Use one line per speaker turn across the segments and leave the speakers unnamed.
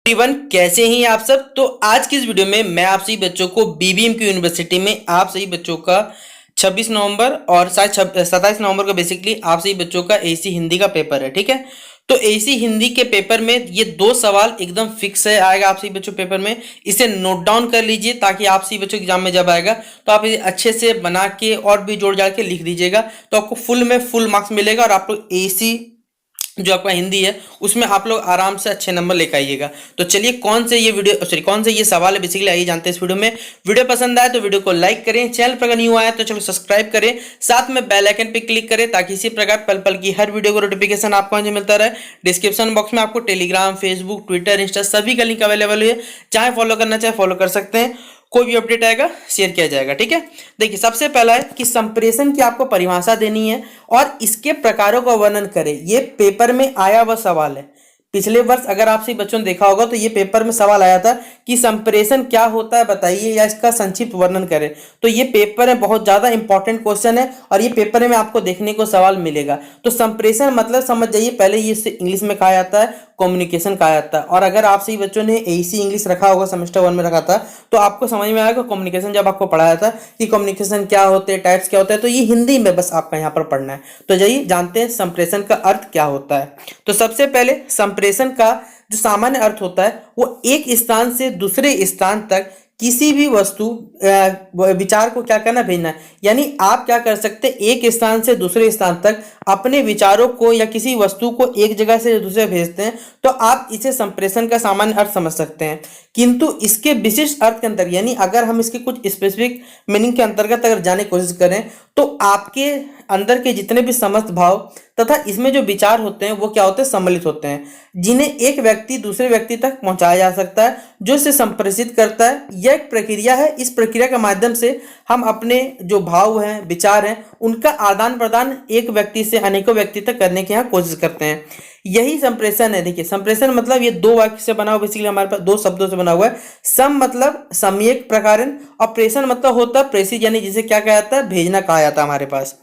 Everyone, कैसे हैं आप सब। तो आज की इस वीडियो में मैं आप सभी बच्चों को बीबीएमक्यू यूनिवर्सिटी में आप सभी बच्चों का 26 नवंबर और शायद 27 नवंबर को बेसिकली आप सभी बच्चों का एसी हिंदी का पेपर है। ठीक है, तो एसी हिंदी के पेपर में ये दो सवाल एकदम फिक्स है आएगा आप सभी बच्चों पेपर में। इसे नोट डाउन कर लीजिए ताकि आप सभी बच्चों एग्जाम में जब आएगा तो आप इसे अच्छे से बना के और भी जोड़ जाड़ के लिख दीजिएगा, तो आपको फुल में फुल मार्क्स मिलेगा और आप लोग एसी जो आपका हिंदी है उसमें आप लोग आराम से अच्छे नंबर लेकर आइएगा। तो चलिए कौन से ये सवाल है बेसिकली आइए जानते हैं इस वीडियो में। वीडियो पसंद आए तो वीडियो को लाइक करें, चैनल पर अगर न्यू आया तो चलो सब्सक्राइब करें, साथ में बेल आइकन पे क्लिक करें ताकि इसी प्रकार पल पल की हर वीडियो को नोटिफिकेशन आपको मिलता रहे। डिस्क्रिप्शन बॉक्स में आपको टेलीग्राम, फेसबुक, ट्विटर, इंस्टा सभी का लिंक अवेलेबल है, चाहे फॉलो करना चाहे फॉलो कर सकते हैं। कोई भी अपडेट आएगा शेयर किया जाएगा। ठीक है, देखिए सबसे पहला है कि संप्रेषण की आपको परिभाषा देनी है और इसके प्रकारों का वर्णन करें। ये पेपर में आया हुआ सवाल है। पिछले वर्ष अगर आप सभी बच्चों ने देखा होगा तो ये पेपर में सवाल आया था कि संप्रेषण क्या होता है बताइए या इसका संक्षिप्त वर्णन करें। तो ये पेपर में बहुत ज्यादा इंपॉर्टेंट क्वेश्चन है और ये पेपर में आपको देखने को सवाल मिलेगा। तो संप्रेषण मतलब समझ जाइए, पहले ये इंग्लिश में कहा जाता है कम्युनिकेशन कहा जाता है, और अगर आप सभी बच्चों ने एसी इंग्लिश रखा होगा सेमेस्टर 1 में रखा था तो आपको समझ में आएगा कम्युनिकेशन जब आपको पढ़ाया था कि कम्युनिकेशन क्या होते हैं, टाइप्स क्या होते हैं। तो ये हिंदी में बस आपका यहाँ पर पढ़ना है। तो जाइए जानते हैं संप्रेषण का अर्थ क्या होता है। तो सबसे पहले संप्रेषण का जो सामान्य अर्थ होता है वो एक स्थान से दूसरे स्थान तक किसी भी वस्तु विचार को क्या करना, भेजना। यानी आप क्या कर सकते हैं, एक स्थान से दूसरे स्थान तक अपने विचारों को या किसी वस्तु को एक जगह से दूसरे भेजते हैं, तो आप इसे संप्रेषण का सामान्य अर्थ समझ सकते हैं। किंतु इसके विशिष्ट अर्थ के अंतर यानी अगर हम इसके कुछ स्पेसिफिक मीनिंग के अंतर्गत अगर जाने की कोशिश करें तो आपके अंदर के जितने भी समस्त भाव तथा इसमें जो विचार होते हैं वो क्या होते हैं, सम्मिलित होते हैं, जिन्हें एक व्यक्ति दूसरे व्यक्ति तक पहुंचाया जा सकता है, जो इसे संप्रेषित करता है। यह एक प्रक्रिया है। इस प्रक्रिया के माध्यम से हम अपने जो भाव हैं, विचार हैं, उनका आदान प्रदान एक व्यक्ति से अनेकों व्यक्ति तक करने की यहाँ कोशिश करते हैं। यही संप्रेषण है। देखिए संप्रेषण मतलब ये दो वाक्य से बना हुआ, बेसिकली हमारे पास दो शब्दों से बना हुआ है। सम मतलब सम्यक प्रकारन और प्रेषण मतलब होता है प्रेषित, यानी जिसे क्या कहा जाता है, भेजना कहा जाता है हमारे पास।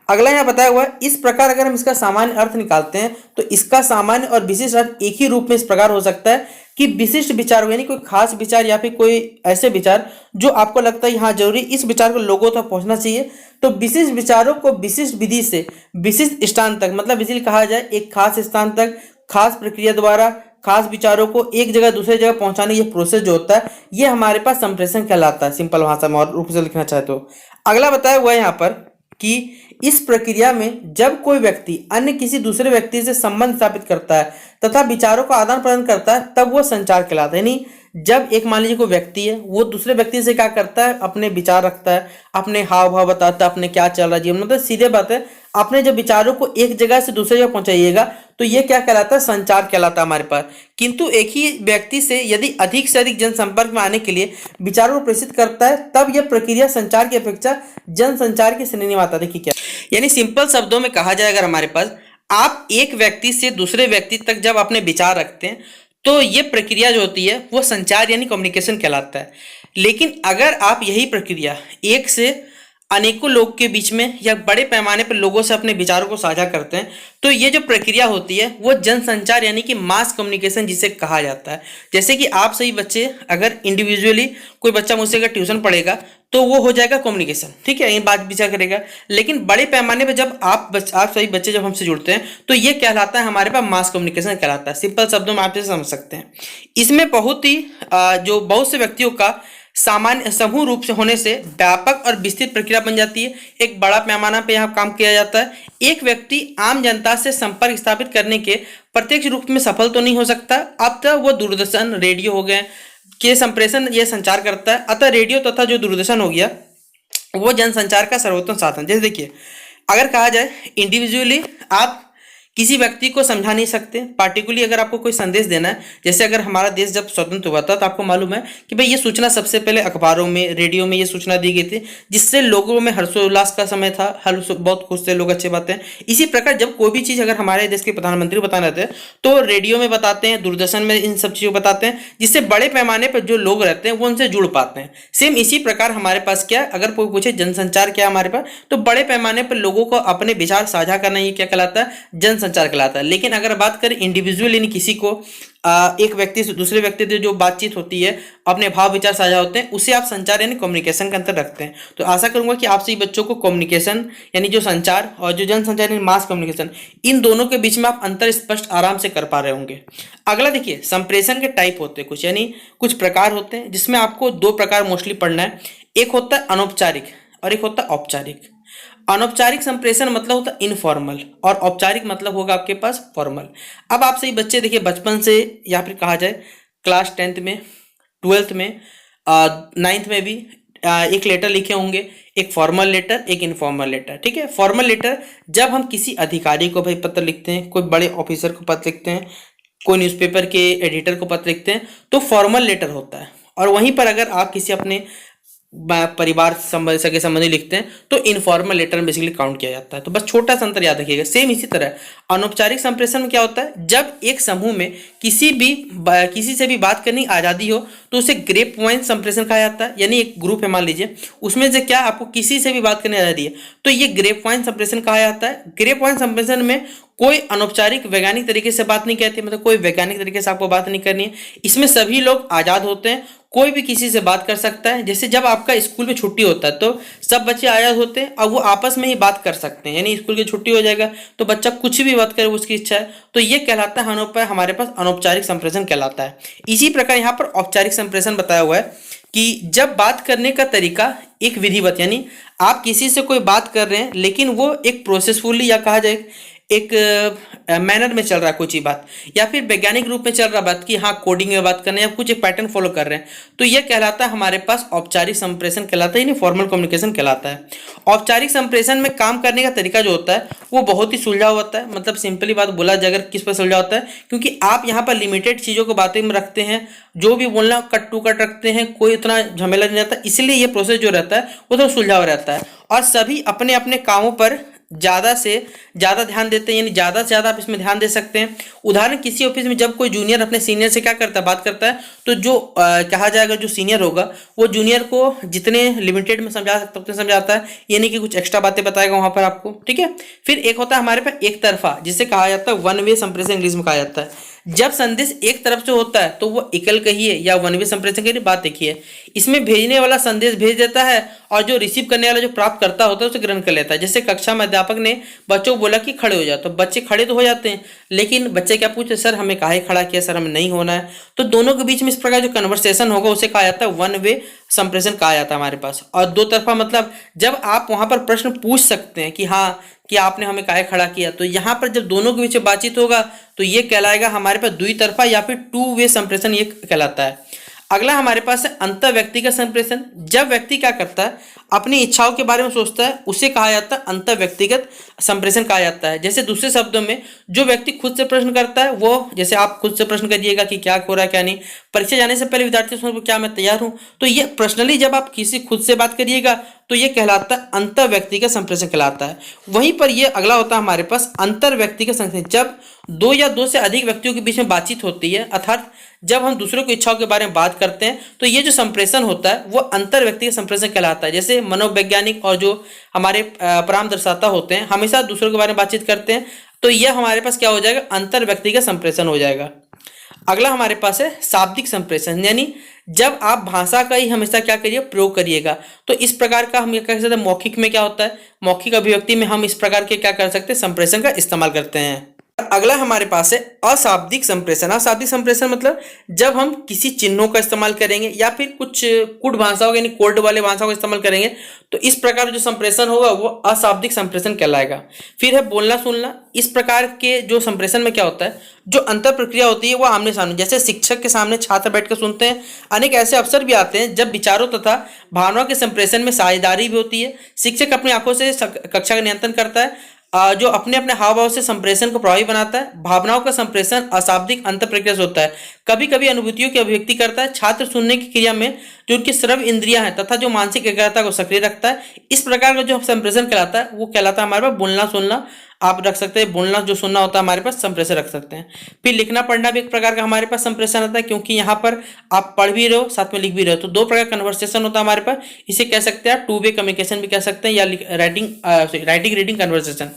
अगला यहाँ बताया हुआ है, इस प्रकार अगर हम इसका सामान्य अर्थ निकालते हैं तो इसका सामान्य और विशिष्ट अर्थ एक ही रूप में इस प्रकार हो सकता है कि विशिष्ट विचार यानी कोई खास विचार या फिर कोई ऐसे विचार जो आपको लगता है हाँ जरूरी इस विचार को लोगों तक पहुंचना चाहिए, तो विशिष्ट विचारों को विशिष्ट विधि से विशिष्ट स्थान तक, मतलब इसीलिए कहा जाए एक खास स्थान तक खास प्रक्रिया द्वारा खास विचारों को एक जगह दूसरे जगह पहुंचाने, ये प्रोसेस जो होता है ये हमारे पास संप्रेषण कहलाता है, सिंपल भाषा में और रूप से लिखना चाहे तो। अगला बताया हुआ है यहाँ पर कि इस प्रक्रिया में जब कोई व्यक्ति अन्य किसी दूसरे व्यक्ति से संबंध स्थापित करता है तथा विचारों का आदान प्रदान करता है तब वो संचार कहलाता है। यानी जब एक मान लीजिए कोई व्यक्ति है वो दूसरे व्यक्ति से क्या करता है, अपने विचार रखता है, अपने हाव भाव बताता है, अपने क्या चल रहा है जीवन, मतलब सीधे बात है अपने जब विचारों को एक जगह से दूसरे जगह पहुंचाइएगा तो ये क्या कहलाता है, संचार कहलाता है हमारे पास। किंतु एक ही व्यक्ति से यदि अधिक से अधिक जनसंपर्क में आने के लिए विचारों को प्रेषित करता है तब यह प्रक्रिया संचार की अपेक्षा जनसंचार की श्रेणी में आता है। देखिए क्या, यानी सिंपल शब्दों में कहा जाए अगर हमारे पास आप एक व्यक्ति से दूसरे व्यक्ति तक जब अपने विचार रखते हैं तो ये प्रक्रिया जो होती है वो संचार यानी कम्युनिकेशन कहलाता है। लेकिन अगर आप यही प्रक्रिया एक से अनेकों लोग के बीच में या बड़े पैमाने पर लोगों से अपने विचारों को साझा करते हैं तो ये जो प्रक्रिया होती है वो जनसंचार यानी कि मास कम्युनिकेशन जिसे कहा जाता है। जैसे कि आप सभी बच्चे अगर इंडिविजुअली कोई बच्चा मुझसे अगर ट्यूशन पढ़ेगा तो वो हो जाएगा कम्युनिकेशन, ठीक है, ये बात विचार करेगा। लेकिन बड़े पैमाने पर जब आप सभी बच्चे जब हमसे जुड़ते हैं तो ये कहलाता है हमारे पास मास कम्युनिकेशन कहलाता है। सिंपल शब्दों में आप इसे समझ सकते हैं। इसमें बहुत से व्यक्तियों का सामान्य समूह रूप से होने से व्यापक और विस्तृत प्रक्रिया बन जाती है। एक बड़ा पैमाना पे यहाँ काम किया जाता है। एक व्यक्ति आम जनता से संपर्क स्थापित करने के प्रत्यक्ष रूप में सफल तो नहीं हो सकता, अब तक वो दूरदर्शन, रेडियो हो गए के संप्रेषण ये संचार करता है। अतः रेडियो तथा जो दूरदर्शन हो गया वो जनसंचार का सर्वोत्तम साधन। जैसे देखिए अगर कहा जाए इंडिविजुअली आप किसी व्यक्ति को समझा नहीं सकते, पार्टिकुलरली अगर आपको कोई संदेश देना है, जैसे अगर हमारा देश जब स्वतंत्र हुआ था तो आपको मालूम है कि भाई ये सूचना सबसे पहले अखबारों में, रेडियो में ये सूचना दी गई थी, जिससे लोगों में हर्षोल्लास का समय था, बहुत खुश थे लोग, अच्छी बातें। इसी प्रकार जब कोई भी चीज़ अगर हमारे देश के प्रधानमंत्री बताना रहते हैं तो रेडियो में बताते हैं, दूरदर्शन में इन सब चीज़ों को बताते हैं, जिससे बड़े पैमाने पर जो लोग रहते हैं वो उनसे जुड़ पाते हैं। सेम इसी प्रकार हमारे पास क्या, अगर कोई पूछे जनसंचार क्या हमारे पास, तो बड़े पैमाने पर लोगों को अपने विचार साझा करना ये क्या कहलाता है, संचार कहलाता है। लेकिन अगर बात करें इंडिविजुअल यानी किसी को एक व्यक्ति से दूसरे व्यक्ति से जो बातचीत होती है, अपने भाव विचार साझा होते हैं, उसे आप संचार यानी कम्युनिकेशन के अंतर रखते हैं। तो आशा करूंगा कि आप सभी बच्चों को कम्युनिकेशन यानी जो संचार और जो जनसंचार यानी मास कम्युनिकेशन, इन दोनों के बीच में आप अंतर स्पष्ट आराम से कर पा रहे होंगे। अगला देखिए, संप्रेषण के टाइप होते हैं कुछ, यानी कुछ प्रकार होते हैं, जिसमें आपको दो प्रकार मोस्टली पढ़ना है। एक होता है अनौपचारिक और एक होता है औपचारिक। अनौपचारिक संप्रेषण मतलब होता है इनफॉर्मल, और औपचारिक मतलब होगा आपके पास फॉर्मल। अब आप सही बच्चे देखिए, बचपन से या फिर कहा जाए क्लास 10th में, 12th में, 9th में भी एक लेटर लिखे होंगे, एक फॉर्मल लेटर, एक इनफॉर्मल लेटर। ठीक है, फॉर्मल लेटर जब हम किसी अधिकारी को भाई पत्र लिखते हैं, कोई बड़े ऑफिसर को पत्र लिखते हैं, कोई न्यूज़पेपर के एडिटर को पत्र लिखते हैं, तो फॉर्मल लेटर होता है। और वहीं पर अगर आप किसी अपने परिवार संबंधी सगे संबंधी लिखते हैं तो इनफॉर्मल लेटर में बेसिकली काउंट किया जाता है। तो बस छोटा सा अंतर याद रखिएगा। सेम इसी तरह अनौपचारिक संप्रेषण में क्या होता है, जब एक समूह में किसी से भी बात करने की आज़ादी हो तो उसे ग्रेप वाइन संप्रेषण कहा जाता है। यानी एक ग्रुप है मान लीजिए, उसमें से क्या आपको किसी से भी बात करने की आज़ादी है, तो ये ग्रेप वाइन संप्रेषण कहा जाता है। ग्रेप वाइन संप्रेषण में कोई अनौपचारिक वैज्ञानिक तरीके से बात नहीं कहती, मतलब कोई वैज्ञानिक तरीके से आपको बात नहीं करनी है। इसमें सभी लोग आज़ाद होते हैं, कोई भी किसी से बात कर सकता है। जैसे जब आपका स्कूल में छुट्टी होता है तो सब बच्चे आज़ाद होते हैं और वो आपस में ही बात कर सकते हैं, यानी स्कूल की छुट्टी हो जाएगा तो बच्चा कुछ भी बात करे, उसकी इच्छा है, तो ये कहलाता है हमारे पास अनौपचारिक संप्रेषण कहलाता है। इसी प्रकार यहाँ पर औपचारिक संप्रेषण बताया हुआ है कि जब बात करने का तरीका एक विधिवत, यानी आप किसी से कोई बात कर रहे हैं लेकिन वो एक प्रोसेसफुली या कहा जाए एक मैनर में चल रहा है कुछ ही बात, या फिर वैज्ञानिक रूप में चल रहा बात कि हाँ कोडिंग में बात करना है या कुछ एक पैटर्न फॉलो कर रहे हैं, तो यह कहलाता है हमारे पास औपचारिक संप्रेषण कहलाता है, यानी फॉर्मल कम्युनिकेशन कहलाता है। औपचारिक संप्रेषण में काम करने का तरीका जो होता है वो बहुत ही सुलझा होता है। मतलब सिंपली बात बोला जाए अगर किस पर सुलझा होता है, क्योंकि आप यहाँ पर लिमिटेड चीज़ों को बातें में रखते हैं, जो भी बोलना कट टू कट रखते हैं, कोई उतना झमेला नहीं रहता, इसलिए ये प्रोसेस जो रहता है वो तो सुलझा हुआ रहता है। और सभी अपने अपने कामों पर ज़्यादा से ज़्यादा ध्यान देते हैं, यानी ज़्यादा से ज़्यादा आप इसमें ध्यान दे सकते हैं। उदाहरण, किसी ऑफिस में जब कोई जूनियर अपने सीनियर से क्या करता है, बात करता है, तो जो कहा जाएगा जो सीनियर होगा वो जूनियर को जितने लिमिटेड में समझा सकता है उतने समझाता है, यानी कि कुछ एक्स्ट्रा बातें बताएगा वहाँ पर आपको। ठीक है, फिर एक होता है हमारे पास एक तरफा, जिसे कहा जाता है वन वे संप्रेषण इंग्लिश में कहा जाता है। जब संदेश एक तरफ से होता है तो वो एकल कहिए या वन वे संप्रेषण कहिए, बात देखिए। इसमें भेजने वाला संदेश भेज देता है और जो रिसीव करने वाला जो प्राप्त करता होता है उसे ग्रहण कर लेता है। जैसे कक्षा में अध्यापक ने बच्चों को बोला कि खड़े हो जाओ, तो बच्चे खड़े तो हो जाते हैं, लेकिन बच्चे क्या पूछते, सर हमें काहे खड़ा किया, सर हमें नहीं होना है। तो दोनों के बीच में इस प्रकार जो कन्वर्सेशन होगा उसे कहा जाता है वन वे संप्रेषण कहा जाता है हमारे पास। और दो तरफा मतलब जब आप वहां पर प्रश्न पूछ सकते हैं कि हाँ कि आपने हमें काहे खड़ा किया, तो यहाँ पर जब दोनों के बीच बातचीत होगा तो ये कहलाएगा हमारे पास द्वि तरफा या फिर टू वे संप्रेषण ये कहलाता है। अगला हमारे पास है अंतर व्यक्तिगत संप्रेषण। जब व्यक्ति क्या करता है, अपनी इच्छाओं के बारे में सोचता है, उसे कहा जाता है अंतर व्यक्तिगत संप्रेषण कहा जाता है। जैसे दूसरे शब्दों में जो व्यक्ति खुद से प्रश्न करता है, वो जैसे आप खुद से प्रश्न करिएगा कि क्या हो रहा है क्या नहीं, परीक्षा जाने से पहले विद्यार्थी सोच क्या मैं तैयार हूँ, तो ये पर्सनली जब आप किसी खुद से बात करिएगा तो ये कहलाता है अंतर व्यक्तिगत संप्रेषण कहलाता है। वहीं पर ये अगला होता है हमारे पास अंतर व्यक्तिगत संप्रेषण। जब दो या दो से अधिक व्यक्तियों के बीच में बातचीत होती है, अर्थात जब हम दूसरों की इच्छाओं के बारे में बात करते हैं, तो ये जो संप्रेषण होता है वो अंतर व्यक्तिगत संप्रेषण कहलाता है। जैसे मनोवैज्ञानिक और जो हमारे परामर्शदाता होते हैं हमेशा दूसरों के बारे में बातचीत करते हैं, तो यह हमारे पास क्या हो जाएगा, अंतर व्यक्तिगत संप्रेषण हो जाएगा। अगला हमारे पास है शाब्दिक संप्रेषण, यानी जब आप भाषा का ही हमेशा क्या करिए, प्रयोग करिएगा। तो इस प्रकार का हम ये कह सकते हैं, मौखिक में क्या होता है, मौखिक अभिव्यक्ति में हम इस प्रकार के क्या कर सकते हैं, संप्रेषण का इस्तेमाल करते हैं। अगला हमारे पास है अशाब्दिक संप्रेषण। अशाब्दिक संप्रेषण मतलब जब हम किसी चिन्हों का इस्तेमाल करेंगे या फिर कुछ कुट भाषाओं यानी कोड वाले भाषाओं का इस्तेमाल करेंगे, तो इस प्रकार जो संप्रेषण होगा वो अशाब्दिक संप्रेषण कहलाएगा। फिर है बोलना सुनना। इस प्रकार के जो संप्रेषण में क्या होता है, जो अंतर प्रक्रिया होती है वो आमने सामने, जैसे शिक्षक के सामने छात्र बैठकर सुनते हैं। अनेक ऐसे अवसर भी आते हैं जब विचारों तथा भावनाओं के संप्रेषण में साझेदारी भी होती है। शिक्षक अपनी आंखों से कक्षा का नियंत्रण करता है, जो अपने अपने हाव भाव से संप्रेषण को प्रभावी बनाता है। भावनाओं का संप्रेषण अशाब्दिक अंतर प्रक्रिया से होता है, कभी कभी अनुभूतियों की अभिव्यक्ति करता है। छात्र सुनने की क्रिया में जो उनकी श्रव्य इंद्रियां हैं तथा जो मानसिक एकाग्रता को सक्रिय रखता है, इस प्रकार का जो संप्रेषण कहलाता है वो कहलाता है हमारे पास बोलना सुनना। आप रख सकते हैं बोलना, जो सुनना होता है हमारे पास संप्रेषण रख सकते हैं। फिर लिखना पढ़ना भी एक प्रकार का हमारे पास संप्रेषण आता है, क्योंकि यहाँ पर आप पढ़ भी रहे हो साथ में लिख भी रहे हो, तो दो प्रकार कन्वर्सेशन होता है हमारे पास। इसे कह सकते हैं टू वे कम्युनिकेशन भी कह सकते हैं, या राइटिंग रीडिंग कन्वर्सेशन।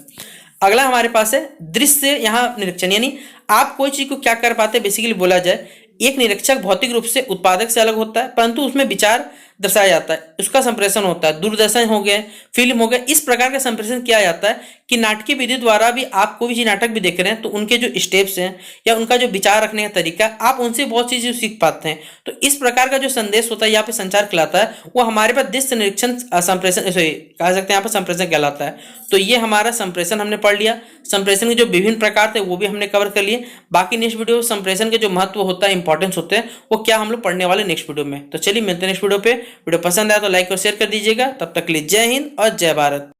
अगला हमारे पास है दृश्य यहाँ निरीक्षण, यानी आप कोई चीज को क्या कर पाते हैं, बेसिकली बोला जाए एक निरीक्षक भौतिक रूप से उत्पादक से अलग होता है, परंतु उसमें विचार दर्शाया जाता है, उसका संप्रेषण होता है। दूरदर्शन हो गए, फिल्म हो गए, इस प्रकार का संप्रेषण किया जाता है कि नाटकीय विधि द्वारा भी आप कोई भी नाटक भी देख रहे हैं तो उनके जो स्टेप्स हैं या उनका जो विचार रखने का तरीका, आप उनसे बहुत चीजें सीख पाते हैं। तो इस प्रकार का जो संदेश होता है यहाँ पे संचार कहलाता है, वो हमारे पास दृश्य निरीक्षण संप्रेषण कह सकते हैं यहाँ पर संप्रेषण कहलाता है। तो ये हमारा संप्रेषण हमने पढ़ लिया। संप्रेषण के जो विभिन्न प्रकार थे वो भी हमने कवर कर लिए। बाकी नेक्स्ट वीडियो संप्रेषण के जो महत्व होता है, इंपॉर्टेंस होते हैं, वो क्या हम लोग पढ़ने वाले नेक्स्ट वीडियो में। तो चलिए मिलते हैं नेक्स्ट वीडियो पे। वीडियो पसंद आया तो लाइक और शेयर कर दीजिएगा। तब तक के लिए जय हिंद और जय भारत।